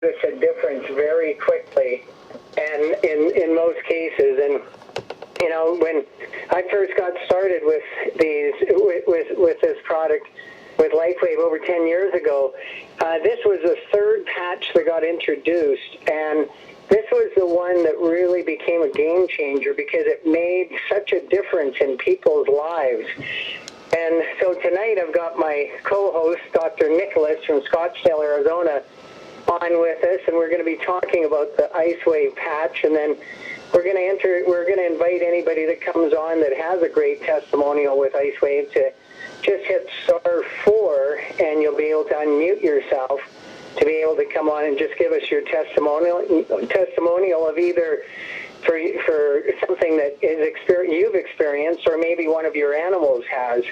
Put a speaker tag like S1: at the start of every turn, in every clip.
S1: notice a difference very quickly, and in most cases. And you know, when I first got started with these with this product with Icewave over 10 years ago, this was the third patch that got introduced, and this was the one that really became a game changer because it made such a difference in people's lives. And so tonight I've got my co-host, Dr. Nicholas from Scottsdale, Arizona, on with us, and we're going to be talking about the Icewave patch, and then we're going to invite anybody that comes on that has a great testimonial with Icewave to just hit *4, and you'll be able to unmute yourself to be able to come on and just give us your testimonial of either for something that you've experienced, or maybe one of your animals has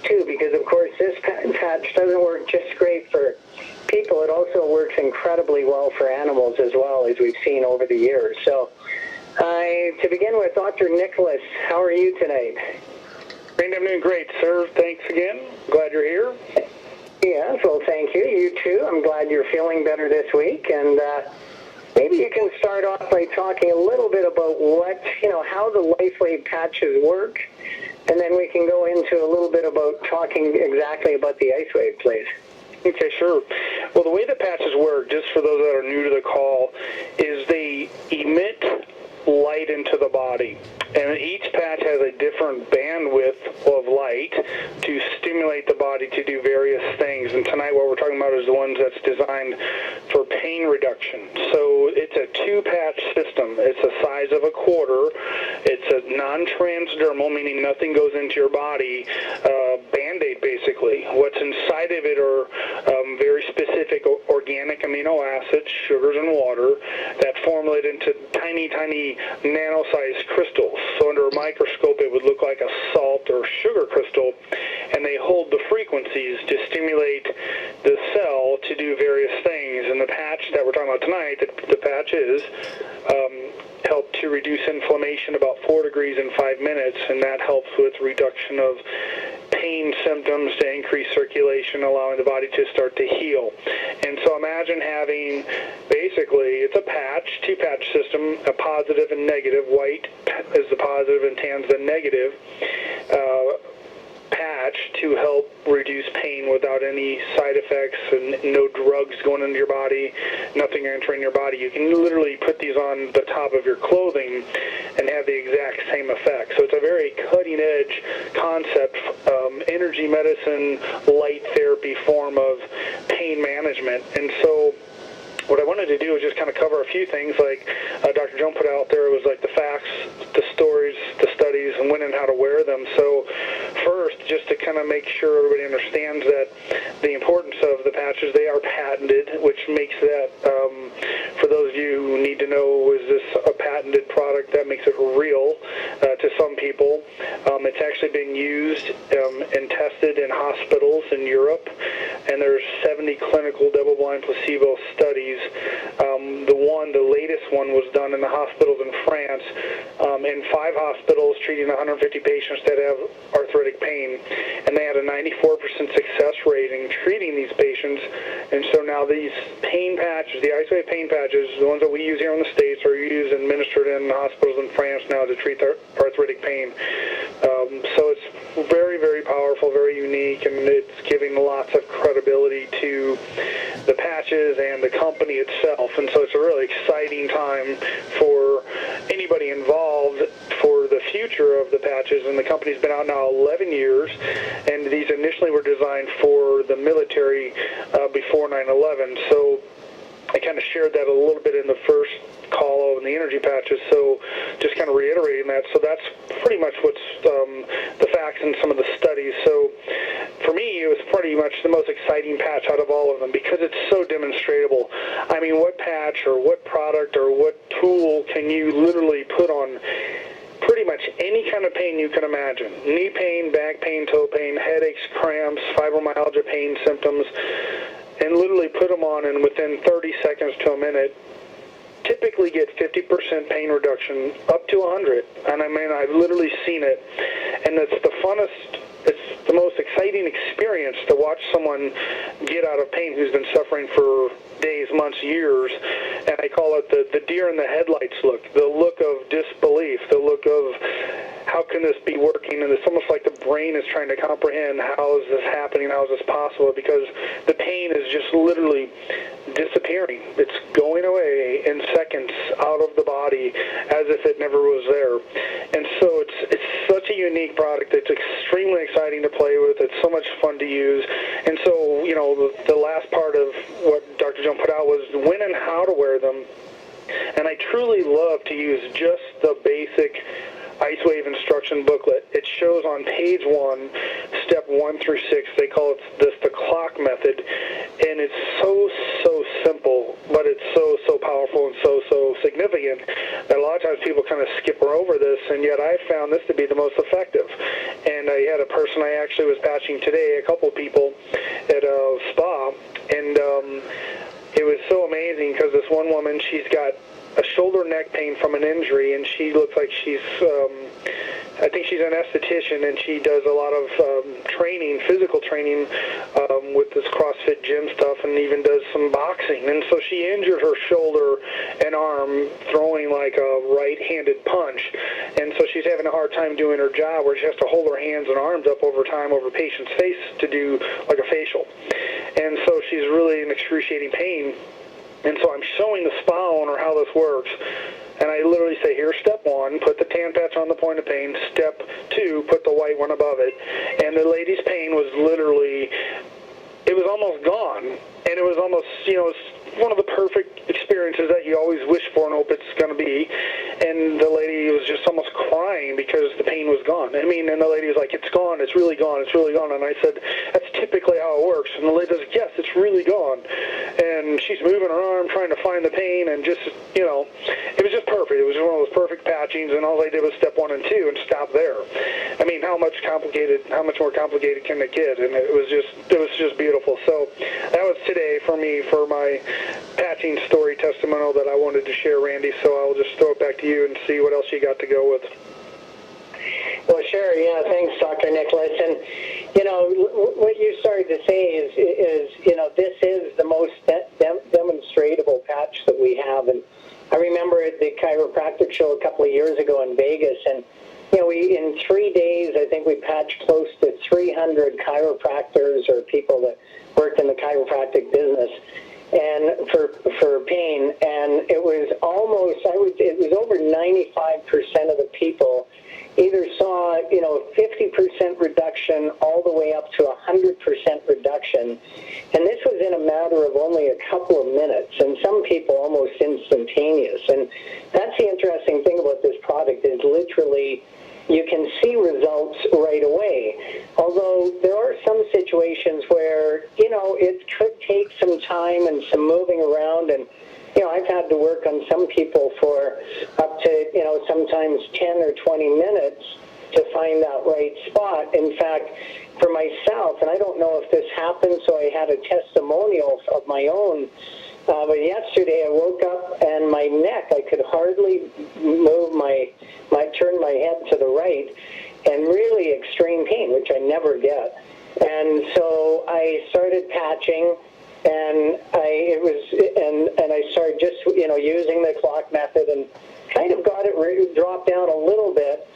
S1: too, because of course this patch doesn't work just great for people, it also works incredibly well for animals as well, as we've seen over the years. So to begin with, Dr. Nicholas, how are you tonight?
S2: I'm doing great, sir. Thanks again. Glad you're here.
S1: Yes, well, thank you. You too. I'm glad you're feeling better this week. And maybe you can start off by talking a little bit about how the Icewave patches work, and then we can go into a little bit about talking exactly about the Icewave, please.
S2: Okay, sure. Well, the way the patches work, just for those that are new to the call, is they emit light into the body. And each patch has a different bandwidth of light to stimulate the body to do various things. And tonight what we're talking about is the ones that's designed for pain reduction. So it's a 2-patch system. It's the size of a quarter. It's a non-transdermal, meaning nothing goes into your body. Band-aid, basically. What's inside of it are very specific organic amino acids, sugars, and water that formulate into tiny, tiny nano-sized crystals. So under a microscope, it would look like a salt or sugar crystal, and they hold the frequencies to stimulate the cell to do various things. And the patch that we're talking about tonight, the patches, help to reduce inflammation about 4 degrees in 5 minutes, and that helps with reduction of pain symptoms to increase circulation, allowing the body to start to heal. And so imagine having, basically, it's a patch, 2-patch system, a positive and negative. White is the positive and tan's the negative patch to help reduce pain without any side effects and no drugs going into your body, nothing entering your body. You can literally put these on the top of your clothing and have the exact same effect. So it's a very cutting-edge concept, energy medicine, light therapy form of pain management. And so what I wanted to do was just kind of cover a few things, like Dr. Joan put out there. It was like the facts, the stories, the studies, and when and how to wear them. So first, just to kind of make sure everybody understands that the importance of the patches, they are patented, which makes that, for those of you who need to know, is this a patented product? That makes it real to some people. It's actually being used and tested in hospitals in Europe, and there's 70 clinical double-blind placebo studies. The latest one was done in the hospitals in France, in 5 hospitals treating 150 patients that have arthritic pain, and they had a 94% success rate in treating these patients. And so now these pain patches, the Icewave pain patches, the ones that we use here in the States, are used and administered in hospitals in France now to treat their arthritic pain. So it's very, very powerful, very unique, and it's giving lots of credibility to the patches and the company itself. And so it's a really exciting time for anybody involved for the future of the patches. And the company's been out now 11 years, and these initially were designed for the military before 9/11. So I kind of shared that a little bit in the first call on the energy patches, so just kind of reiterating that. So that's pretty much what's the facts and some of the studies. So for me, it was pretty much the most exciting patch out of all of them because it's so demonstratable. I mean, what patch or what product or what tool can you literally put on pretty much any kind of pain you can imagine? Knee pain, back pain, toe pain, headaches, cramps, fibromyalgia pain symptoms, and literally put them on, and within 30 seconds to a minute, typically get 50% pain reduction, up to 100. And I mean, I've literally seen it. And it's the funnest it's the most exciting experience to watch someone get out of pain who's been suffering for days, months, years, and I call it the deer in the headlights look, the look of disbelief, the look of how can this be working, and it's almost like the brain is trying to comprehend how is this happening, how is this possible, because the pain is just literally disappearing. It's going away in seconds out of the body as if it never was there. And so it's such a unique product. It's extremely exciting to play with. It's so much fun to use. And so, you know, the last part of what Dr. Joan put out was when and how to wear them. And I truly love to use just the basic Icewave instruction booklet. It shows on page 1, step 1 through 6. They call it the clock method, and it's so simple, but it's so powerful and so significant that a lot of times people kind of skip over this, and yet I found this to be the most effective. And I had a person I actually was patching today, a couple of people at a spa, and it was so amazing because this one woman, she's got a shoulder neck pain from an injury, and she looks like she's I think she's an esthetician, and she does a lot of training, physical training with this CrossFit gym stuff, and even does some boxing. And so she injured her shoulder and arm throwing like a right-handed punch, and so she's having a hard time doing her job where she has to hold her hands and arms up over time over a patient's face to do like a facial. And so she's really in excruciating pain. And so I'm showing the spa owner how this works, and I literally say, here's step 1, put the tan patch on the point of pain. Step 2, put the white one above it. And the lady's pain was literally, it was almost gone. And it was almost, you know, it's one of the perfect experiences that you always wish for and hope it's going to be. And the lady was just almost crying because the pain was gone. I mean, and the lady was like, it's gone, it's really gone, it's really gone. And I said, that's typically how it works. And the lady says, yes, it's really gone. And she's moving her arm, trying to find the pain, and just, you know, it was just perfect. It was one of those perfect patchings, and all I did was step 1 and 2 and stop there. I mean, how much more complicated can it get? And it was just beautiful. So that was today for me, for my patching story testimonial that I wanted to share, Randy. So I'll just throw it back to you and see what else you got to go with.
S1: Well, sure. Yeah, thanks, Dr. Nicholas. And, you know, what you started to say is you know, this is the most demonstratable patch that we have. And I remember at the chiropractic show a couple of years ago in Vegas, and, you know, in 3 days, I think we patched close to 300 chiropractors or people that worked in the chiropractic business and for pain. And it was almost, it was over 95% of the people either saw, you know, 50% reduction all the way up to 100% reduction. And this was in a matter of only a couple of minutes, and some people almost instantaneous. And that's the interesting thing about this product is literally you can see results right away. Although there are some situations where, you know, it could take some time and some moving around, and you know, I've had to work on some people for up to, you know, sometimes 10 or 20 minutes to find that right spot. In fact, for myself, and I don't know if this happened, so I had a testimonial of my own, but yesterday I woke up and my neck, I could hardly move turn my head to the right, and really extreme pain, which I never get. And so I started patching, and I started just, you know, using the clock method and kind of got it dropped down a little bit.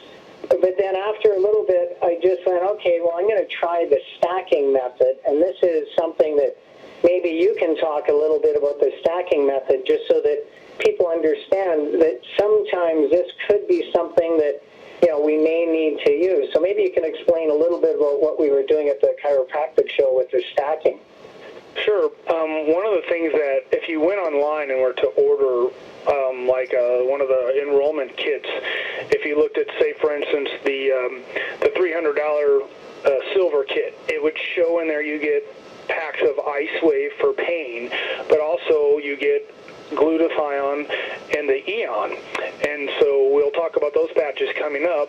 S1: But then after a little bit, I just went, okay, well, I'm going to try the stacking method. And this is something that maybe you can talk a little bit about the stacking method, just so that people understand that sometimes this could be something that, you know, we may need to use. So maybe you can explain a little bit about what we were doing at the chiropractic show with the stacking.
S2: Sure. One of the things that if you went online and were to order one of the enrollment kits, if you looked at, say, for instance, the $300 silver kit, it would show in there you get packs of Icewave for pain, but also you get glutathione and the Eon. And so we'll talk about those patches coming up.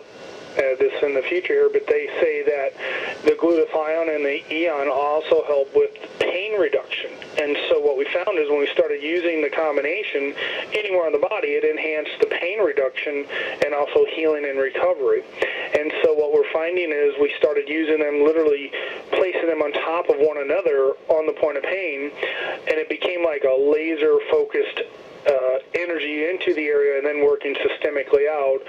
S2: This in the future here, but they say that the glutathione and the Eon also help with pain reduction. And so what we found is when we started using the combination anywhere on the body, it enhanced the pain reduction and also healing and recovery. And so what we're finding is we started using them, literally placing them on top of one another on the point of pain, and it became like a laser-focused energy into the area and then working systemically out,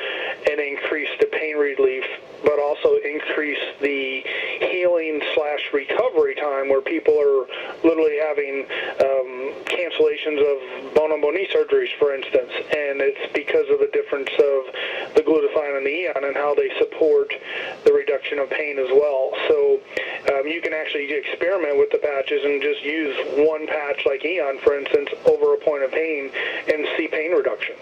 S2: and increase the pain relief, but also increase the healing/recovery time, where people are literally having cancellations of bone-on-bone knee surgeries, for instance, and it's because of the difference of the glutathione and the eon and how they support the reduction of pain as well. So you can actually experiment with the patches and just use one patch like eon, for instance, over a point of pain and see pain reduction.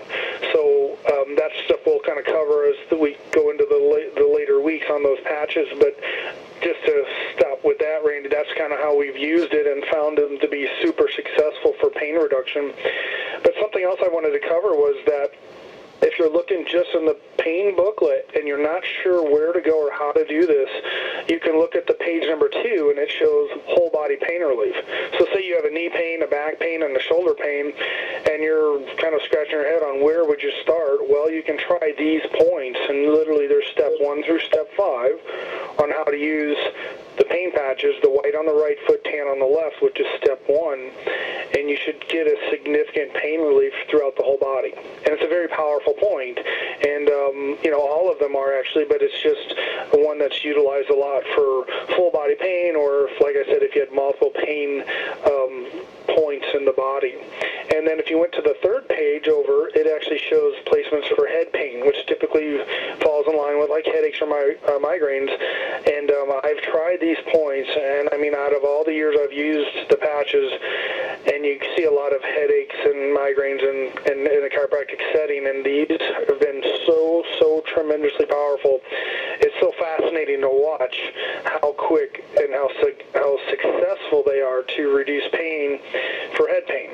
S2: So that's stuff we'll kind of cover as we go into the later weeks on those patches, but just to stop with that, Randy, that's kind of how we've used it and found them to be super successful for pain reduction. But something else I wanted to cover was that if you're looking just in the pain booklet and you're not sure where to go or how to do this, you can look at the page number 2, and it shows whole body pain relief. So say you have a knee pain, a back pain, and a shoulder pain, and you're kind of scratching your head on where would you start. Well, you can try these points, and literally there's step 1 through step 5 on how to use the pain patches, the white on the right foot, tan on the left, which is step 1, and you should get a significant pain relief throughout the whole body. And it's a very powerful point, and all of them are actually, but it's just one that's utilized a lot for full body pain, or like I said, if you had multiple pain points in the body. And then if you went to the 3rd page over, it actually shows placements for head pain, which typically falls in line with like headaches or migraines. And I've tried these points, and I mean, out of all the years I've used the patches, and you see a lot of headaches and migraines in a chiropractic setting, and these have been so tremendously powerful. It's so fascinating to watch how quick and how successful they are to reduce pain for head pain.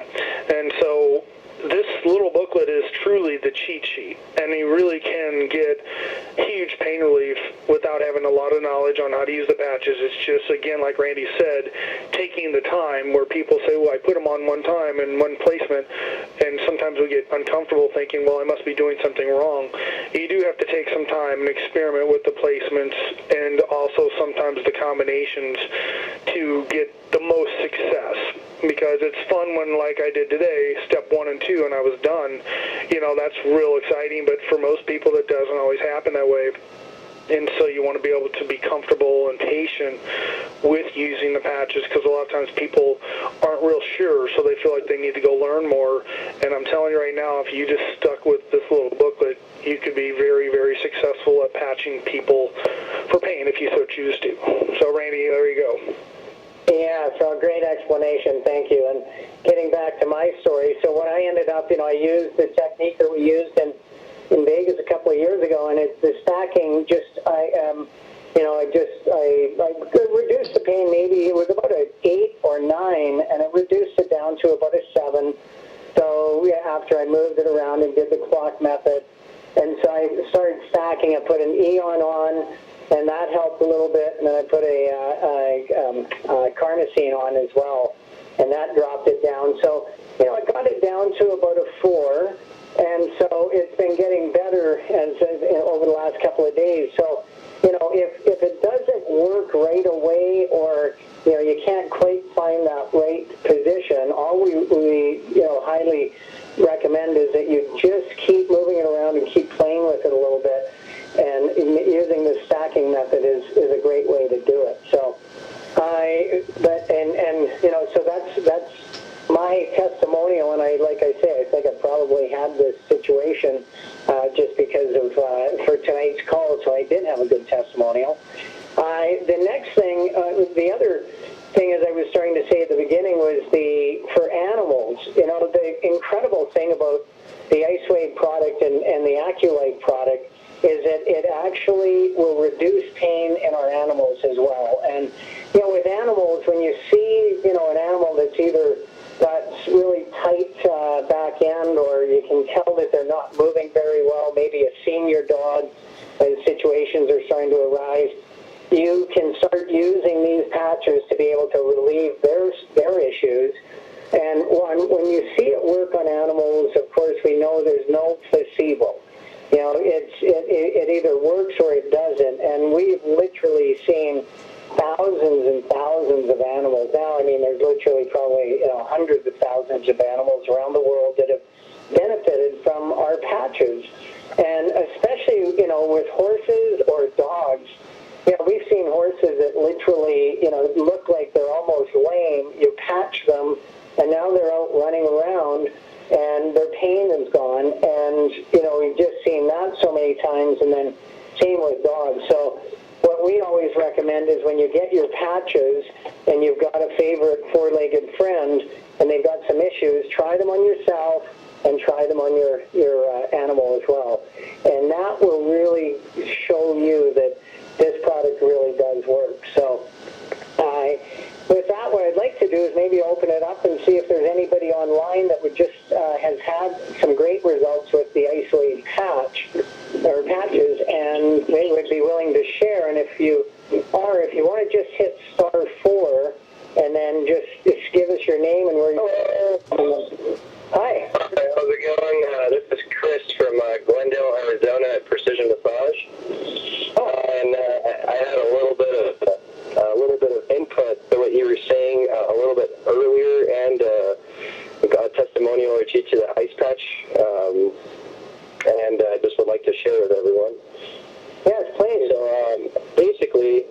S2: And so this little booklet is truly the cheat sheet, and you really can get huge pain relief without having a lot of knowledge on how to use the patches. It's just, again, like Randy said, taking the time, where people say, well, I put them on one time in one placement, and sometimes we get uncomfortable thinking, well, I must be doing something wrong. You do have to take some time and experiment with the placements, and also sometimes the combinations, to get the most success. Because it's fun when, like I did today, step 1 and 2, and I was done. That's real exciting, but for most people, it doesn't always happen that way. And so you want to be able to be comfortable and patient with using the patches, because a lot of times people aren't real sure, so they feel like they need to go learn more. And I'm telling you right now, if you just stuck with this little booklet, you could be very, very successful at patching people for pain if you so choose to. So, Randy, there you go.
S1: Yeah, so great explanation. Thank you. And getting back to my story, so when I ended up, I used the technique that we used in Vegas a couple of years ago, and it's the stacking. I reduced the pain. Maybe it was about an 8 or 9, and it reduced it down to about a 7. So after I moved it around and did the clock method, and so I started stacking. I put an Eon on, and that helped a little bit, and then I put a carnosine on as well, and that dropped it down. So, I got it down to about a 4, and so it's been getting better over the last couple of days. So, if it doesn't work right away, or you can't quite find that right position, all we highly recommend is that you just keep moving it around and keep playing with it a little bit. And using the stacking method is a great way to do it. So, so that's my testimonial. And like I say, I think I probably had this situation just because of for tonight's call. So I did have a good testimonial. The next thing, the other thing, as I was starting to say at the beginning, was for animals. The incredible thing about the Icewave product and the AccuLife product is that it actually will reduce pain in our animals as well. And, with animals, when you see, an animal that's either got really tight back end, or you can tell that they're not moving very well, maybe a senior dog, and situations are starting to arise, you can start using these patches to be able to relieve their issues. And when you see it work on animals, of course, we know there's no placebo. You know, it either works or it doesn't. And we've literally seen thousands and thousands of animals now. I mean, there's literally probably hundreds of thousands of animals around the world that have benefited from our patches. And especially, with horses or dogs, we've seen horses that literally, look like they're almost lame. You patch them, and now they're out running around, and their pain is gone. And, we've just seen that so many times, and then same with dogs. So what we always recommend is when you get your patches and you've got a favorite four-legged friend and they've got some issues, try them on yourself and try them on your animal as well. And that will really show you that this product really does work. So with that, what I'd like to do is maybe open it up and see if there's anybody online that would just has had some great results with the Icewave patch or patches, and they would be willing to share. And if you want to just hit *4 and then just give us your name and where you're. Hi.
S3: How's it going? This is Chris from Glendale, Arizona at Precision Massage. And I had a little bit of input to what you were saying a little bit earlier, and got a testimonial or teach you the ice patch, and I just would like to share with everyone.
S1: Yes, please.
S3: So basically,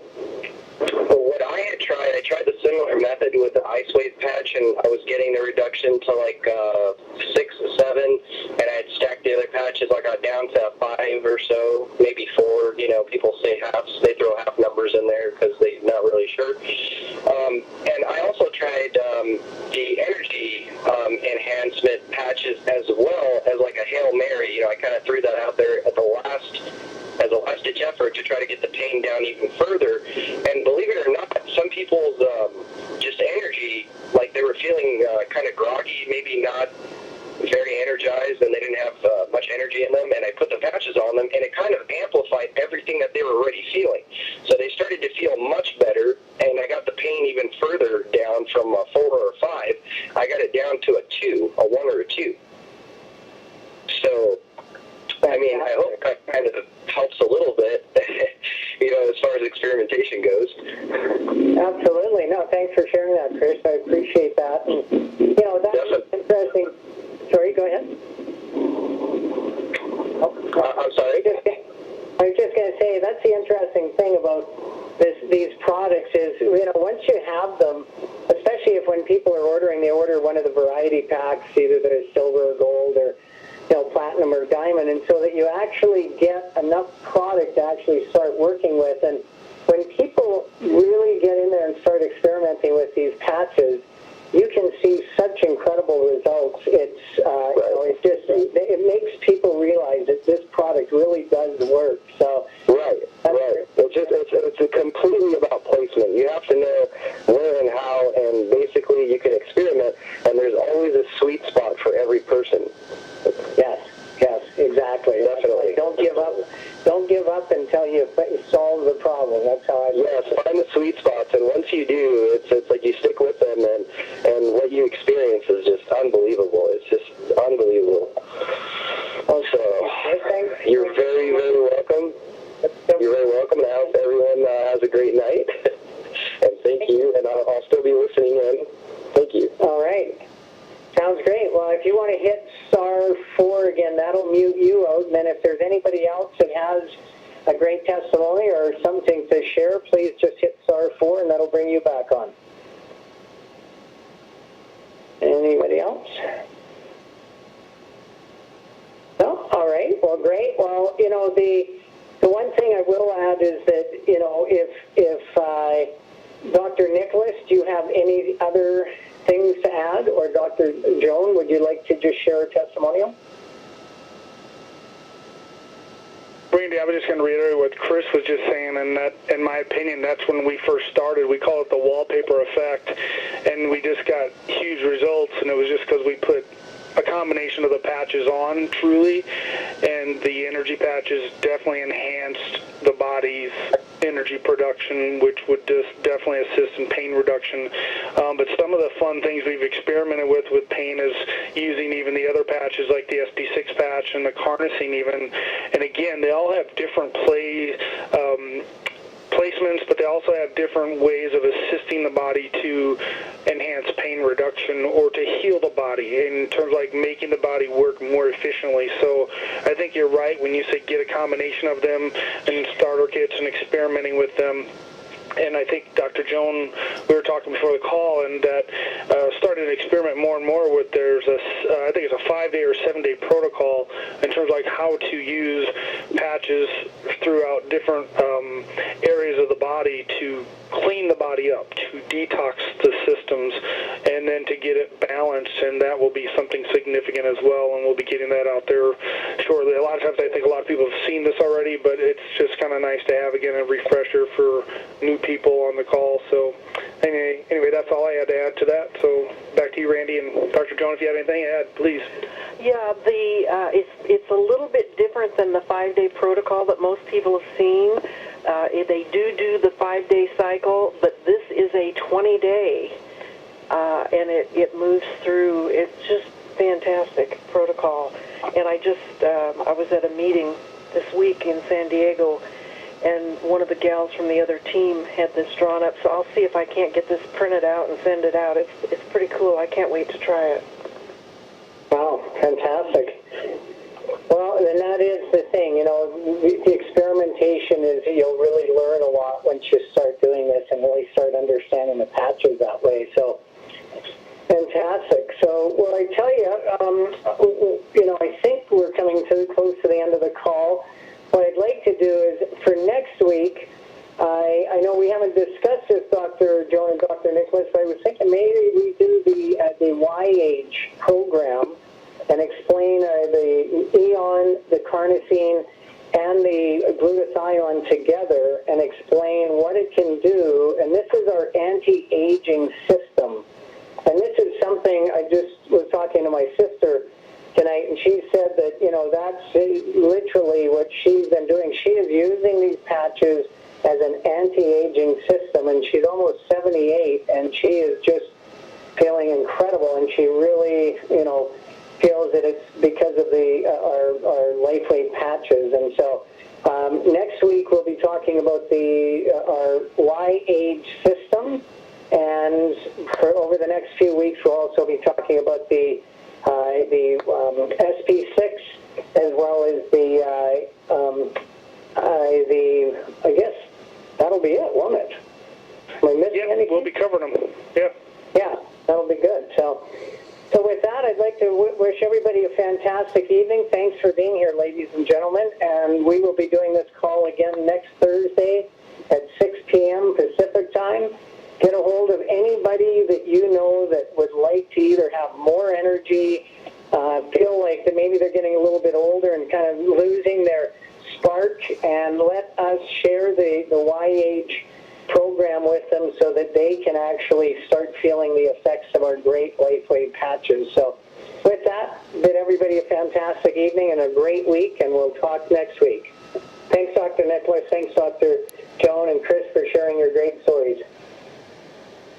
S3: what I tried the similar method with the Icewave patch, and I was getting the reduction to like 6 to 7, and I had stacked the other patches. I got down to 5 or so, maybe 4. People say halves. They throw half numbers in there because they're not really sure. And I also tried the energy enhancement patches as well as like a Hail Mary. I kind of threw that out there at the last as a last-ditch effort to try to get the pain down even further. And believe it or not, some people's just energy, like they were feeling kind of groggy, maybe not very energized, and they didn't have much energy in them, and I put the patches on them, and it kind of amplified everything that they were already feeling. So they started to feel much better, and I got the pain even further down from a 4 or a 5. I got it down to a 2, a 1 or a 2. So, I mean, I hope that kind of helps a little bit, as far as experimentation goes.
S1: Absolutely. No, thanks for sharing that, Chris. I appreciate that. And, that's interesting. Sorry, go ahead.
S3: I'm sorry?
S1: I was just going to say, that's the interesting thing about these products is, once you have them, especially if when people are ordering, they order one of the variety packs, either the silver or gold or platinum or diamond, and so that you actually get enough product to actually start working with. And when people really get in there and start experimenting with these patches, you can see such incredible results. It makes people realize that this product really does work. So
S3: right. It's completely about placement. You have to know where and how, and basically you can experiment, and there's always a sweet spot for every person.
S1: Yes, exactly.
S3: Definitely.
S1: Don't give up until you solve the problem. That's how I do it.
S3: Yes, find the sweet spots, and once you do, it's like you stick with them, and what you experience is just unbelievable. It's just unbelievable. So, you're very, very welcome. You're very welcome, and I hope everyone has a great night. And thank you, and I'll still be listening in. Thank you.
S1: All right. Sounds great. Well, if you want to hit *4 again, that'll mute you out. And then if there's anybody else that has a great testimony or something to share, please just hit *4 and that'll bring you back on. Anybody else? No? All right. Well, great. Well, the one thing I will add is that, if Dr. Nicholas, do you have any other things to add, or Dr. Joan, would you like to just share a testimonial?
S2: Randy, I was just going to reiterate what Chris was just saying, and that, in my opinion, that's when we first started. We call it the wallpaper effect, and we just got huge results, and it was just because we put a combination of the patches on, truly, and the energy patches definitely enhanced the body's energy production, which would just definitely assist in pain reduction. But some of the fun things we've experimented with pain is using even the other patches like the SP6 patch and the carnosine even. And again, they all have different placements, but they also have different ways of assisting the body to enhance pain reduction or to heal the body in terms of like making the body work more efficiently. So I think you're right when you say get a combination of them and starter kits and experimenting with them. And I think Dr. Joan, we were talking before the call, and that started to experiment more and more with I think it's a 5-day or 7-day protocol in terms of like how to use patches throughout different areas of the body to clean the body up, to detox the systems, and then to get it balanced, and that will be something significant as well, and we'll be getting that out there shortly. A lot of times I think a lot of people have seen this already, but it's just kind of nice to have, again, a refresher for new people on the call. So anyway, that's all I had to add to that. So back to you, Randy, and Dr. Joan, if you have anything to add, please.
S4: Yeah, it's a little bit different than the 5-day protocol that most people have seen. They do the 5-day cycle, but this is a 20-day, and it moves through. It's just fantastic protocol. And I was at a meeting this week in San Diego, and one of the gals from the other team had this drawn up, so I'll see if I can't get this printed out and send it out. It's pretty cool. I can't wait to try it.
S1: Wow, fantastic. Well, and that is the thing, the experimentation is you'll really learn a lot once you start doing this and really start understanding the patches that way. So, fantastic. So, well, I tell you, I think we're coming close to the end of the call. What I'd like to do is, for next week, I know we haven't discussed this, Dr. Joan and Dr. Nicholas, but I was thinking maybe we do the Y-Age program and explain the Eon, the carnosine, and the glutathione together and explain what it can do. And this is our anti-aging system. And this is something I just was talking to my sister tonight, and she said that, that's literally what she's been doing. She is using these patches as an anti-aging system, and she's almost 78, and she is just feeling incredible, and she really, feels that it's because of our LifeWave patches. And so next week we'll be talking about our Y-Age system, and over the next few weeks we'll also be talking about the SP6 as well as I guess that'll be it, won't it? Am I missing anything?
S2: We'll be covering them. Yeah.
S1: Yeah, that'll be good. So with that, I'd like to wish everybody a fantastic evening. Thanks for being here, ladies and gentlemen. And we will be doing this call again next Thursday at 6 p.m. Pacific time. Get a hold of anybody that you know that would like to either have more energy, feel like that maybe they're getting a little bit older and kind of losing their spark, and let us share the Y-Age program with them so that they can actually start feeling the effects of our great LifeWave patches. So with that, bid everybody a fantastic evening and a great week, and we'll talk next week. Thanks, Dr. Nicholas. Thanks, Dr. Joan and Chris, for sharing your great stories.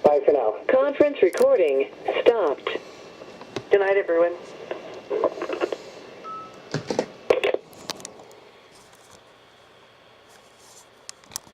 S1: Bye for now.
S4: Conference recording stopped. Good night, everyone.